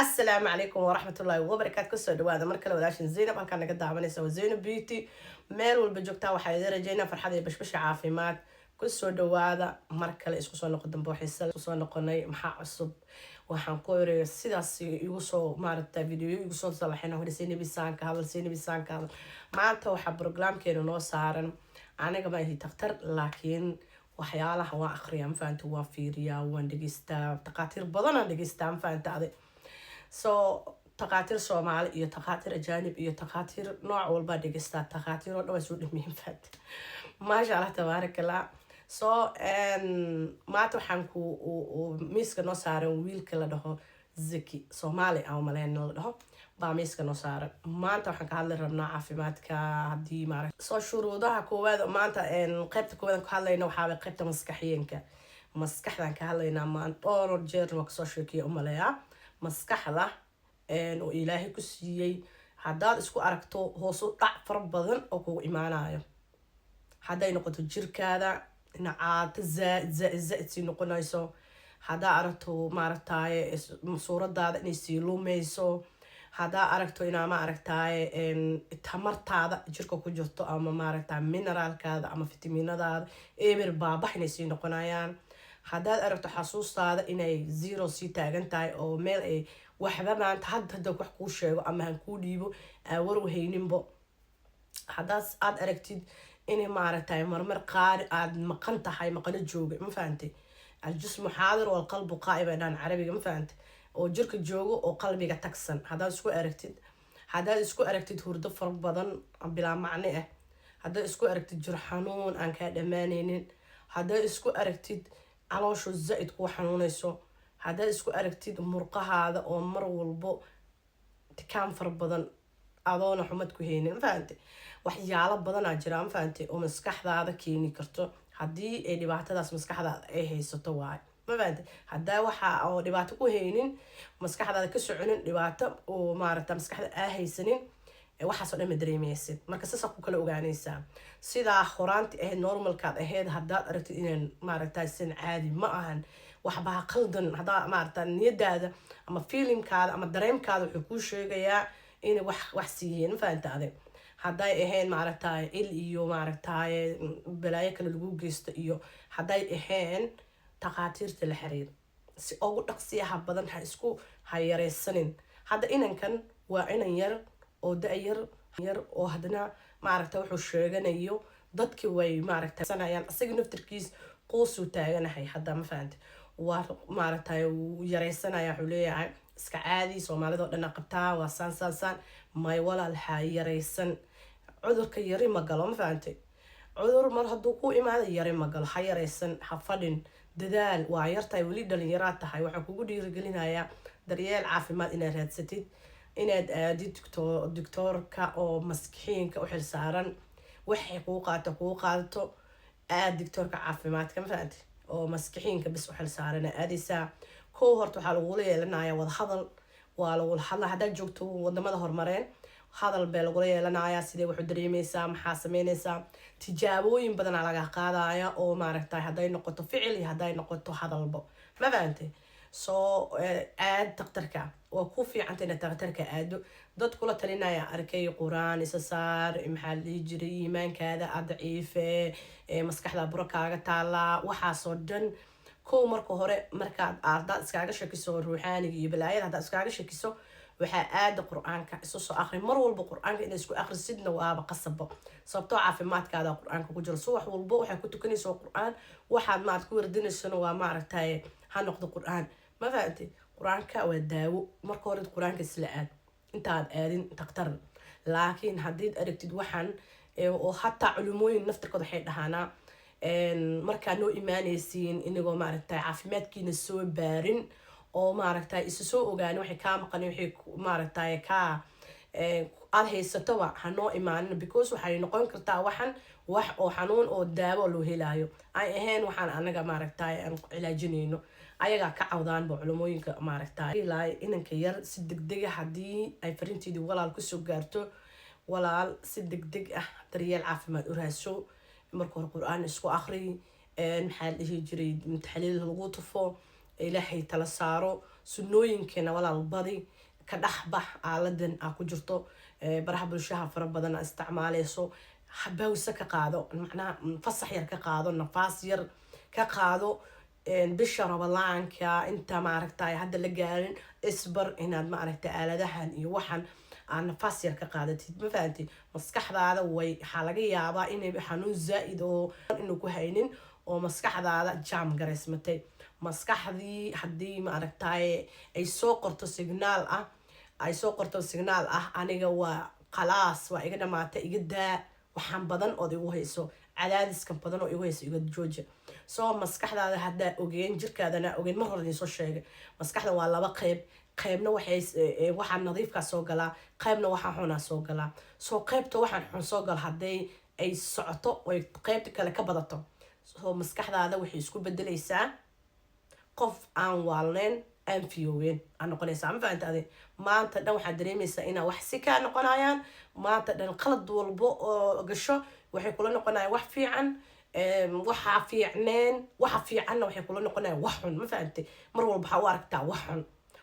السلام عليكم ورحمة الله وبركاته كسر دوادا مركل ولاشن زينب هل كان قد عملي سوى زينب بيوتي ميل والبجوكتا وحيدي رجينا فرحة بشبش عافيمات كسر دوادا مركل اسكو سو نقدم بوحيسل اسكو سو نقني محا عصب waxaan ku yiri sidaas igu soo maaragtay video igu soo salaxina hore Seynabisaanka hadal Seynabisaanka maanta waxa programkeena noo saaran aniga ma ahi takhtar laakiin waxyaalaha waa akhriyaan faanta waa fiiriyaa waan dhageystaa taqaatiir badan aan dhageystaa faanta so تقاتير Soomaali iyo taqaatiir ajaanib iyo taqaatiir nooc walba dhageystaa taqaatiir oo dhaways u dhimeen faad ma sha Allah tabarakallah so maanta waxaan ku miiska noo saaran wiilka la dhaho Zaki Soomaali ama Maleen la dhaho baa miiska noo saaran maanta waxaan ka hadli rabnaa caafimaadka hadii maaragtay soo shuruudaha koowaad maanta qaybta koowaad ku hadlayna waxa qaybta maskaxiyanka maskaxdan ka hadlaynaa maanta oo jeer wax soo sheekiyo umaleeya maskaxda oo Ilaahay ku siiyay hadaad isku aragto hoos u dhac far badan oo kugu imaanayo haday noqoto jirkaada inaad zaid si noqonayso hadaa aragto maaragtay suuradaada inay sii lumayso hadaa aragto ina maaragtay tamartaada jirka ku jirto ama maaragtay mineralkaada ama fitamiinadaada eber baabax inay sii noqonayaan hadaad aragto xasuustaada inay zero sii taagan tahay oo meel ay waxba maanta hadda wax ku sheego ama han ku dhiibo war wahayninbo hadaas aad aragtid inay maaragtay marmar qaar aad maqan tahay maqana jooga ma fahamtay الجسم حاضر والقلب قائم عن عربي ما فهمت oo jirka joogo oo qalbiga tagsan hada isku aragtid hurdo far badan bila macne ah hada isku aragtid jir xanuun aan ka dhamaanaynin hada isku aragtid caloosho zaid ku xanuunayso hada isku aragtid murqahaada oo mar walbo tikaan far badan adoona xumad ku heynin fahamtay waxyaalo badan aa jira fahamtay oo maskaxdaada keeni karto hadii ay dhibaatadaas maskaxdaada ay haysato waay ma fahamtay hadaa waxa oo dhibaato ku heynin maskaxdaada ka soconin dhibaato oo maaragtay maskaxda aa haysanin waxa soo dhamay dareemaysid marka saas ku kala ogaanaysaa sida horaanti normalkaad ahayd hadaad aragtid inaan maaragtay sin caadi ma ahan waxba qaldan hadaa maaragtay niyadaada ama feelingkaada ama dareemkaada wuxuu ku sheegayaa in wax siiyeen faantaade haday ahayn maaragtay il iyo maaragtay balaayo kale lagu geysto iyo haday ahayn taqaatiirta la xiriir si ugu dhaqsiyaha badan ha isku hayareysanin hada inankan waa inan yar oo daayar oo hadana maaragtay wuxuu sheeganayo dadkii way maaragtay sanayaan asaga naftirkiis qoosuu taaganahay hada ma fahamtay waa maaragtay yareysanaya wuxuu leeyahay iska caadi Soomaalida oo dhan qabtaa waa san may walaal yareysan cudurka yari ma galo ma fahamtay cudur mar haduu ku imaado yari ma galo yareysan ha fadhin dadaal waa yartay wali dhalinyarada tahay waxa kugu dhiirigelinayaa daryeel caafimaad inaad raadsatid inaad aadid doctorka oo maskixiinka u xil saaran waxay ku qaato aad doctorka caafimaadka ma fahamtay oo maskixiinka bis u xil saaran aadisa koo horta waxa lagu leelanayaa wada hadal waa lagu hadla hadaa joogto wadamada hormareen hadal baa lagu leelanayaa sidee wuxuu dareemaysaa maxaa sameynaysaa tijaabooyin badan laga qaadaya oo maaragtay haday noqoto ficil iyo haday noqoto hadalbo ma fahamtay soo aad taqtarka oo ku fiicanta in taqtarka aado dad kula talinaya arkay quraan isa saar maxaa la jiray iimaankaada daciife maskaxda burkaaga taala waxa soo dhan koo marka hore markaad aad iskaaga shakiso ruuxaaniga iyo balaayada hada iskaaga shakiso waxa aad quraanka soo akhri mar walba quraanka in isku akhrisidna waaba qasabo sababtoo caafimaadkaada quraanka ku jiro soo wax walba waxa ku tukanayso quraan waxaad maad ku wardinayso waa maaragtay ha noqdo quraan ma fahamtay quraanka waa daawo marka hore quraanka isla aad intaad aadin taqtar laakiin hadii aragtid waxan oo hatta culumooyin naftirkooda waxay dhahaana marka noo iimaanaysiin inagoo maaragtay caafimaadkiina soo baarin oo maaragtay isu soo ogaan waxay ka maqan waxay maaragtay ka aad haysato hanoo imaanin because waxay noqon kartaa waxan wax oo xanuun oo daawo loo helaayo ay ahayn waxaan anaga maaragtay aan ku cilaajinayno ayaga ka cawdaan ba culumooyinka maaragtay ilaa inanka yar si degdeg ah hadii ay farinteedii walaal ku soo gaarto walaal si degdeg ah daryeel caafimaad u raasho marka hore quraan isku akhri maxaa la dhihi jiray taxliil lagu tufo ilaahay tala saaro sunnooyinkeena walaal badi ka dhaxbax aaladan aa ku jirto baraha bulshaha fara badan aa isticmaalayso habawsa ka qaado macnaha fasax yar ka qaado nafaas yar ka qaado bisha rabalaanka inta maaragtay hadda la gaarin isbar inaad maaragtay aaladahan iyo waxan aan nafaas yar ka qaadatid ma fahanti maskaxdaada way waxaa laga yaabaa inay xanuun zaa'id oo inuu ku haynin oo maskaxdaada jaam garaysmatay maskaxdii haddii maaragtay ay soo qorto signaal ah aniga waa khalaas waa iga dhamaatay iga daa waxaan badan ood igu hayso cadaadiskan badan oo igu hayso iga jooja soo maskaxdaada haddaa ogeen jirkaadana ogeen mar hore soo sheegay maskaxda waa laba qaybna waxaa nadiifkaa soo galaa qaybna waxaa xunaa soo galaa soo qaybta waxaan xun soo gala hadday ay socoto oy qaybta kale ka badato soo maskaxdaada waxay isku bedelaysaa qof aan waalneyn aan fiyooween aa noqonaysaa ma fahanta adi maanta dhan waxaad dareemaysaa inaa wax si kaa noqonayaan maanta dhan qalad walbo oo gasho waxay kula noqonayaan wax fiican waxa fiicanna waxay kula noqonayaan wax xun ma fahantay mar walba waxaa u aragtaa wax xun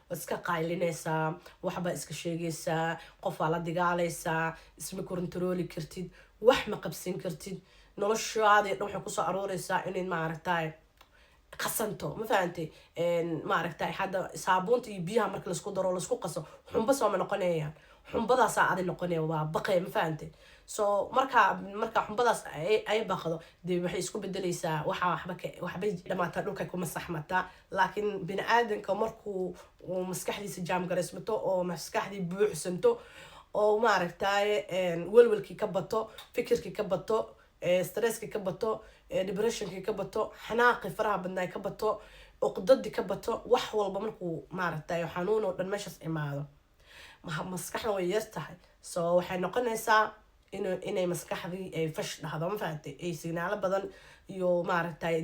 waad iska qaylinaysaa waxbaa iska sheegaysaa qofaa la digaalaysaa isma kontarooli kartid wax ma qabsan kartid noloshaadii dhan waxay kusoo arooraysaa inay maaragtay qasanto ma fahantay maaragtay hadda saabuunta iyo biyaha marka laisku daro laisku qaso xumba sooma noqonayaan xumbadaasaa adi noqonaya waa baqay ma fahantay so marka xumbadaas ay baqdo dee waxay isku bedelaysaa waxbay dhamaataa dhulkay kuma saxmataa laakiin bini aadanka markuu maskaxdiisa jaam garaysmato oo maskaxdii buuxsanto oo maaragtay welwelkii ka bato fikirkii ka bato stresskii ka bato depressionkii ka bato xanaaqii faraha badnaa ka bato uqdadii ka bato wax walba markuu maaragtay xanuun oo dhan meeshaas imaado maskaxda way yar tahay so waxay noqonaysaa inay maskaxdii ay fash dhahdo ma fahantay ay signaalo badan iyo maaragtay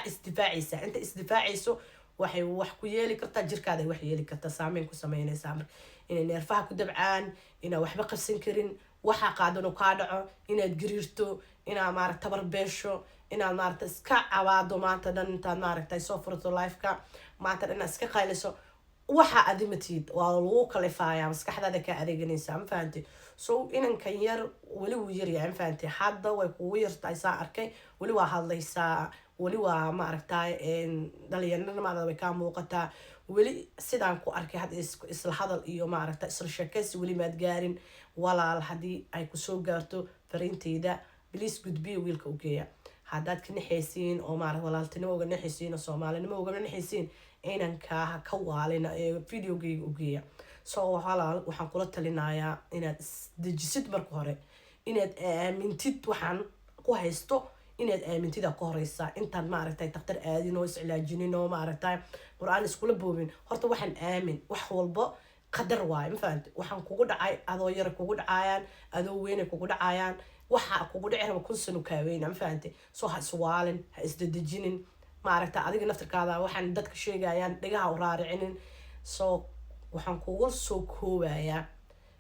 isdifaacaysa inta isdifaacayso waxay wax ku yeeli kartaa jirkaada wax yeeli kartaa saameyn ku sameynaysaa marka inay neerfaha ku dabcaan inaa waxba qabsan karin waxaa qaadan oo kaa dhaco inaad gariirto inaad maaragta tabar beesho inaad maaragta iska cabaado maanta dhan intaad maaragtay soo furto lifeka maanta dhan inaad iska qayliso waxaa adimatid waa lagu kalifaaya maskaxdaada kaa adeeganaysaa ma fahantay so inankan yar weli wuu yaryahay ma fahantay hadda way kugu yartahay saa arkay weli waa hadlaysaa weli waa maaragtay dhalinyaranimada way kaa muuqataa weli sidaan ku arkay hadda isla hadal iyo maaragta isla sheekaysi weli maad gaarin walaal haddii ay kusoo gaarto fariinteyda bliis gudbiya wiilka u geeya haddaad ka naxaysiin oo maaragta walaaltinimo uga naxaysiin oo soomaalinimo uga naxaysiin inankaa ka waalina videogeyga u geeya so walaal waxaan kula talinayaa inaad isdejisid marka hore inaad aamintid waxaan ku haysto inaad aamintida ka horeysaa intaan maaragtay daktar aadin oo iscilaajinin oo maaragtay qur-aan iskula boobin horta waxaan aamin wax walbo qadar waaye ma fahanta waxaan kugu dhacay adoo yara kugu dhacayaan adoo weynay kugu dhacayaan waxa kugu dhici raba kun sano kaaweyna ma fahantay soo ha iswaalin ha isdedejinin maaragta adiga naftirkaada waxaan dadka sheegayaan dhigaha u raaricinin soo waxaan kugu soo koobayaa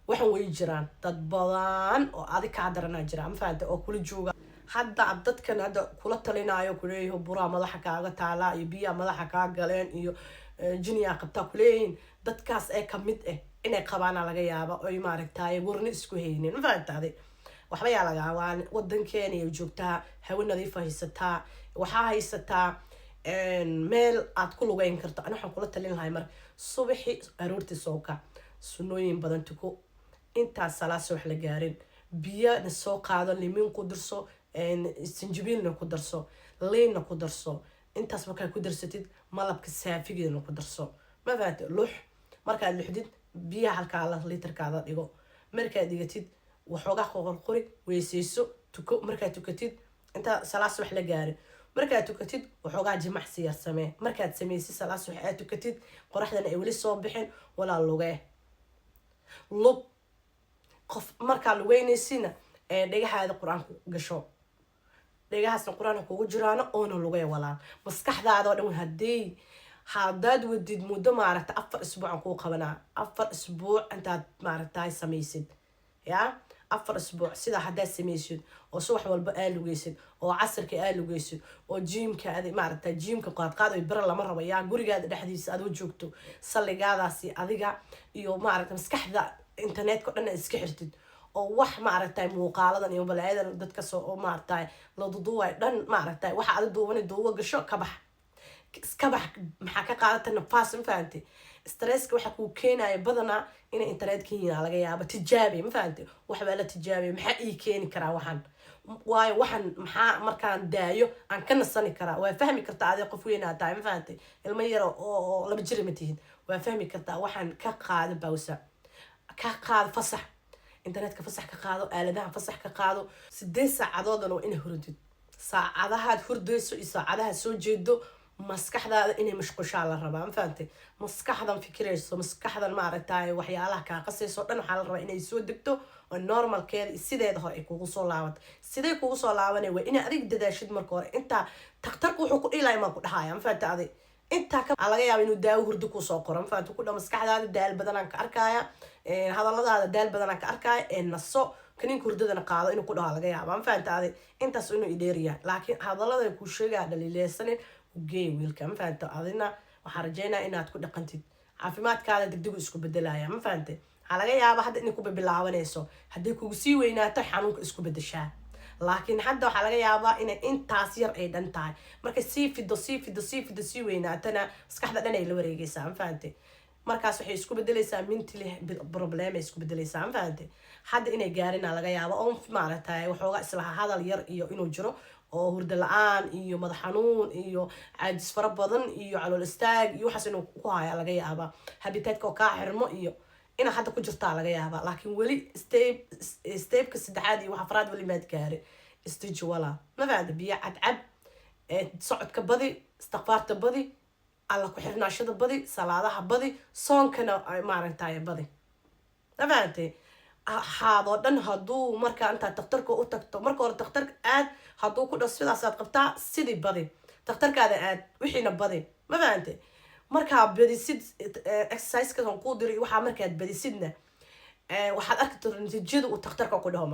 waxaan way jiraan dad badan oo adig kaa daranaa jira ma fahantay oo kula jooga hadda dadkan hadda kula talinayo kuleeyahay buraa madaxa kaaga taalaa iyo biyaa madaxa kaa galeen iyo jiniyaa qabtaa kuleeyihiin dadkaas ee kamid ah inay qabaana laga yaaba oy maaragtay warni isku haynin ma fahantay waxba yaa laga waan wadankeena iyo joogtaa hawo nadiif haysataa waxaa haysataa meel aad ku lugeyn karto ana waxaan kula talin lahay mar subaxi aroortii soo kac sunnooyin badan tuko intaas salaas wax la gaarin biyana soo qaado limin ku darso sinjibiilna ku darso liinna ku darso intaas markaa ku darsatid malabka saafigeedna ku darso ma fahanti lux markaad luxdid biyaha halkaa litarkaada dhigo markaad dhigatid waxoogaa qorqori weysayso tuko markaad tukatid inta salaas wax la gaarin markaad tukatid waxoogaa jimacsi yar samee markaad samaysid salaas wax aad tukatid qoraxdana ay weli soo bixin walaa lugee lug qof markaa lugeynaysiina dhagahaada qur-aanku gasho dhagahaasna qur-aanka kugu jiraano oona lugee walaal maskaxdaada oo dhan haddaad wadid muddo maaragta 4 isbuucan kuu qabanaa 4 isbuuc intaad maaragtay samaysid yaa 4 أسبوع sida haddaad samaysid oo subax walba aad lugaysid oo casirka aad lugaysid oo jiimka aad maaragtay jiimka qaad ay bir lama rabo yaa gurigaada dhexdiisa aad u joogto saligaadaasi adiga iyo maaragtay maskaxda internetka dhan iska xirtid oo wax maaragtay muuqaaladan iyo balaayadan dadka soo maaragtay la duduway dhan maaragtay waxa aad duuba gasho ka bax maxaa ka qaadata nafaas ma fahanti stresska waxa ku keenaya badana in internetka hina laga yaabo tijaabi ma fahanti wax baa la tijaabi maxaa ii keeni karaa waxan waayo waxan maxaa markaan daayo aan ka nasani karaa waa fahmi kartaa aad qof weyn aad tahay ma fahanti ilmo yar oo laba jir ma tihin waa fahmi kartaa waxan ka qaado bawsa ka qaado fasax internetka fasax ka qaado aaladaha fasax ka qaado 8 saacadood oo in hurdid saacadaha hurdayso iyo saacadaha soo jeedo maskaxdaada inay mashquushaa la rabaa ma fahamtay maskaxdan fikirayso maskaxdan maaragtay waxyaalaha ka qasayso dhan waxa la rabaa inay soo degto oo normalkeeda sideeda hore ay kugu soo laabato sidee kugu soo laabanay waa in adig dadaashid marka hore inta taqtarku wuxuu ku dhilay ma ku dhahaaya ma fahamtay adig inta ka laga yaabo inuu daawo hurdo ku soo qoro ma fahamtay ku dhan maskaxdaada daal badan aan ka arkaya hadalladaada daal badan aan ka arkaya naso kaniinka hurdadana qaado inuu ku dhaho laga yaabo ma fahamtay adig intaas inuu idheeriya laakiin hadallada ku sheegaa dhaliilaysan وجي ويلكم فانت أذنا وحرجينا إنها تكون قنتي عافيمات كذا دقدقوا إسكو بدلايا ما فهمتي على جاي أبى حد إنكم بالعوانيسو حدكوا سوي إنها تحنوك إسكو بدشاه لكن حد على جاي أبى إن أنت تعصير أيد أنت مركز سي في سوي إنها تنا بس كحد أنا اللي وريجي سام فهمتي مركز صحيح إسكو بدلي سام منتلي بروبلم إسكو بدلي سام فهمتي حد إنه جارين على جاي أبى أم في معرتها وحوجا إسلها هذا الير إنه جرو oo hurdo la'aan iyo madax xanuun iyo caajis fara badan iyo calool istaag iyo waxaas inuu ku haya laga yaabaa habitaadka oo ka xirmo iyo ina hadda ku jirtaa laga yaabaa laakiin wali stepka saddexaad iyo waxa afraad wali maad gaaray stage wala ma fahamta biyo cadcad socodka badi istighfaarta badi alla ku xirnaashada badi salaadaha badi soonkana maaragtay badi ma fahamtay haado dhan haduu marka inta taqtarka u tagto marka hore taqtarka aad haduu ku dhaw sidaas aad qabtaa sidii badi taqtarkaada aad wixiina badi ma fahamtay marka badisid exercise kan ku diri waxa marka aad badisidna waxaad arkaysaa natiijada uu taqtarka ku dhaho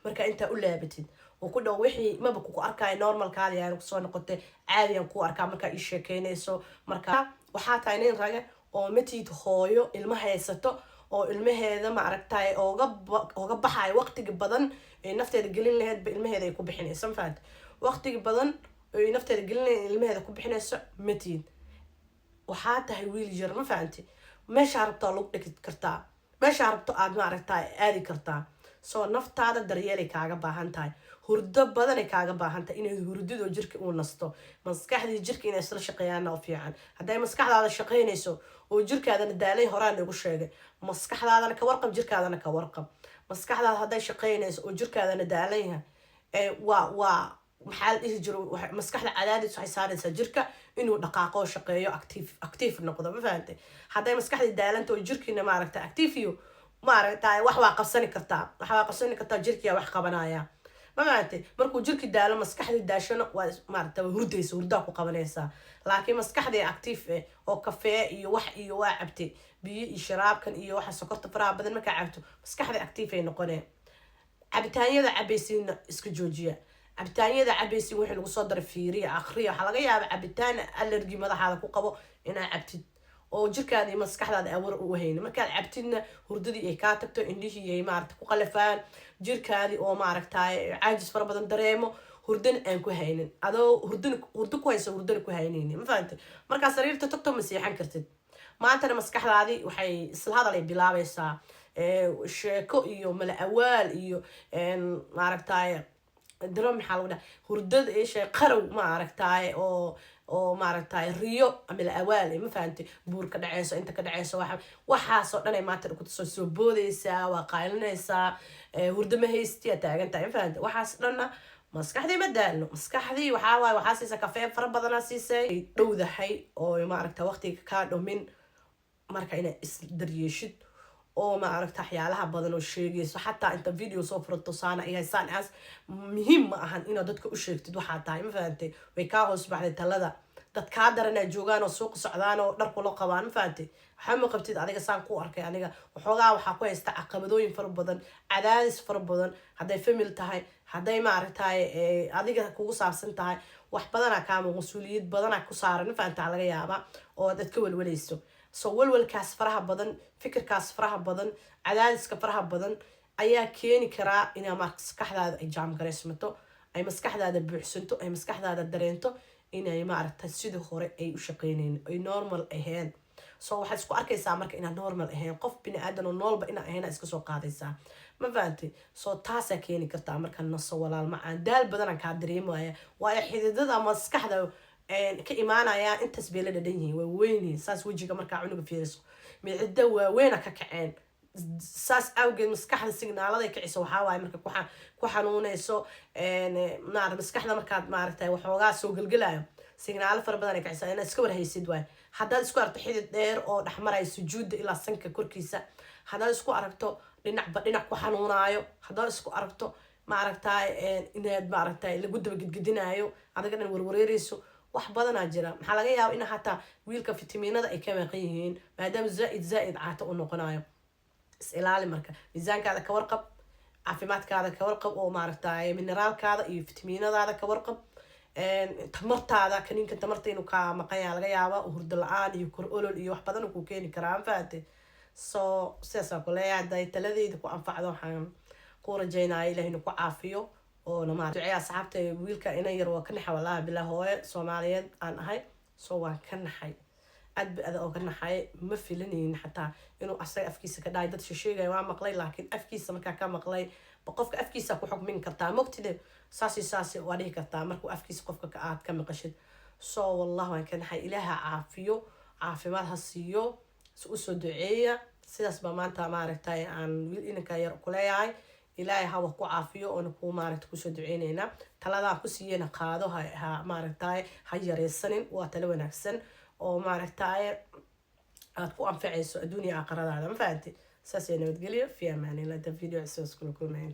marka inta u laabatid oo ku dhaw wixii maba ku arkay normal kaadi aan ku soo noqotay caadi aan ku arkaa marka ay sheekeynayso marka waxa tahay in raga oo matid hooyo ilma haysato oo ilmaheeda ma aragtay ooga baxay waqtiga badan ee nafteeda gelin lahayd ilmaheeda ay ku bixinayso faad waqtiga badan ee nafteeda gelin lahayd ilmaheeda ku bixinayso matid waxa tahay wiil yar ma fahanti meesha rabto lagu dhigi kartaa meesha rabto aad ma aragtay aadi kartaa soo naftaada daryeel ay kaaga baahan tahay hurdo badan ay kaaga baahan tahay inay hurdido jirka uu nasto maskaxdii jirka inay isla shaqeeyaan oo fiican haday maskaxdaada shaqeynayso oo jirkaadana daalay horaan ugu sheegay maskaxdaadana ka warqab jirkaadana ka warqab maskaxdaada haday shaqeynayso oo jirkaadana daalayha waa maxaa dhihi jiro maskaxda cadaadis waxay saaraysaa jirka inuu dhaqaaqo shaqeeyo active noqdo ma fahamtay haday maskaxda daalanta oo jirkiina ma aragtay active iyo ma aragtay wax waa qabsani kartaa jirkiya wax qabanaya ma fahamtay markuu jirki daalo maskaxda daashana waa ma aragtay hurdayso hurdaa ku qabanaysaa laakiin maskaxda active oo kafee iyo wax iyo waa cabtay biyo iyo sharaabkan iyo waxa sokorta faraha badan marka cabto maskaxda active ay noqoneen cabitaanyada cabaysiina iska joojiya cabitaanyada cabaysiin wixii lagu soo daray fiiriya akhriya waxa laga yaabaa cabitaan allergy madaxaada ku qabo inaa cabtid oo jirkaada iyo maskaxdaada awar u haynin markaad cabtidna hurdadii ay kaa tagto indhihii ay maaragtay ku qalafaan jirkaadii oo maaragtay caajis fara badan dareemo hurdan aan ku haynin adoo hurdo ku hayso hurdan ku haynaynin ma fahamtay marka sariirta tagto ma seexan kartid maantana maskaxdaadii waxay isla hadal ay bilaabaysaa sheeko iyo mala awaal iyo maaragtay drum maxaa lagu dhahay hurdada eeshay qarow ma aragtay oo maaragtay riyo ama awaal ma fahamtay buur ka dhaceyso inta ka dhaceyso waxaas oo dhan ay maanta ku soo boodaysaa waa qaylinaysaa hurdo ma haystiya taagantahay ma fahamtay waxaas dhanna maskaxdii ma daalno maskaxdii waxaa siisa kafee fara badanaa siisay dhowdahay oo maaragtay waqtiga kaa dhumin marka inaad is daryeeshid oo ma aragta waxyaalaha badan oo sheegayso xataa inta video soo furto saana iyo saan as muhiim ma ahan inaad dadka u sheegtid waxa tahay ma fahamtay way ka hoos baxday talada dad kaa daranaa joogaan oo suuqa socdaan oo dhar kula qabaan ma fahamtay waxaa ma qabtid adiga saan ku arkay aniga waxoogaa waxaa ku haysta caqabadooyin fara badan cadaadis fara badan hadday famil tahay hadday maaragtay adiga kugu saabsan tahay wax badanaa kaama mas-uuliyad badanaa ku saaran ma fahamtaa laga yaabaa oo dad ka welwalayso so walwalkaas faraha badan fikirkaas faraha badan cadaadiska faraha badan ayaa keeni karaa inaa maskaxdaada ay jaamgareysmato ay maskaxdaada buuxsanto ay maskaxdaada dareento inay maaragtay sidii hore ay u shaqeynayn ay normal ahayn so waxaad isku arkaysaa marka inaa normal ahayn qof bini aadan oo noolba inaa ahayn iska soo qaadaysaa ma fahantay so taasaa keeni kartaa marka naso walaal macaan daal badanaan kaa dareemaya waayo xididada maskaxda ka imaanaya intaas bay la dhadhan yihiin waa weynyihiin saas wejiga markaa cunuga fiiriso micida waaweyna ka kaceen saas awgeed maskaxda signaaladay kiciso waxaa waaye marka ku xanuunayso maskaxda markaad maaragtay waxoogaa soo gelgelayo signaalo fara badan ay kicisa inaad iska warhaysid waaye haddaad isku aragto xidid dheer oo dhexmaraya sujuudda ilaa sanka korkiisa haddaad isku aragto dhinacba dhinac ku xanuunaayo haddaad isku aragto maaragtay inaad maaragtay lagu daba gedgedinaayo adiga dhan warwareerayso wax badanaa jira maxaa laga yaaba ina hataa wiilka fitamiinada ay ka maqan yihiin maadaama zaaid caato u noqonayo is ilaali marka miisaankaada ka warqab caafimaadkaada ka warqab oo maaragtay mineraalkaada iyo fitamiinadaada ka warqab tamartaada kaniinka tamarta inuu kaa maqan yaha laga yaaba hurdo la-aan iyo kor olol iyo wax badan kuu keeni karaa fahamtay so sidaasaan ku leeyahay hadday taladeyda ku anfacdo waxaan ku rajaynaya ilaah inuu ku caafiyo oona maaragtay ducee asxaabta wiilka inan yar waa ka naxay wallahi bilaa hooye soomaaliyeed aan ahay so waan ka naxay aad ba ada oo ka naxay ma filanaynin xataa inuu asaga afkiisa ka dhahay dad shisheegaya waa maqlay laakiin afkiisa markaa ka maqlay qofka afkiisa ku xukmin kartaa mogtide saasi waa dhihi kartaa markuu afkiisa qofka aad ka maqashid so wallah waan ka naxay ilaaha caafiyo caafimaad ha siiyo usoo duceeya sidaas baa maanta maaragtay aan wiil inanka yar ku leeyahay ilaahay hawa ku caafiyo oona ku maaragtay kusoo duceyneynaa taladaa ku siiyena qaado ha maaragtay ha yareysanin waa talo wanaagsan oo maaragtay aad ku anfacayso adduunya aakhiradaada ma fahanti saas yaa nabadgelyo fi amaanillah da video cusub iskula kulmayn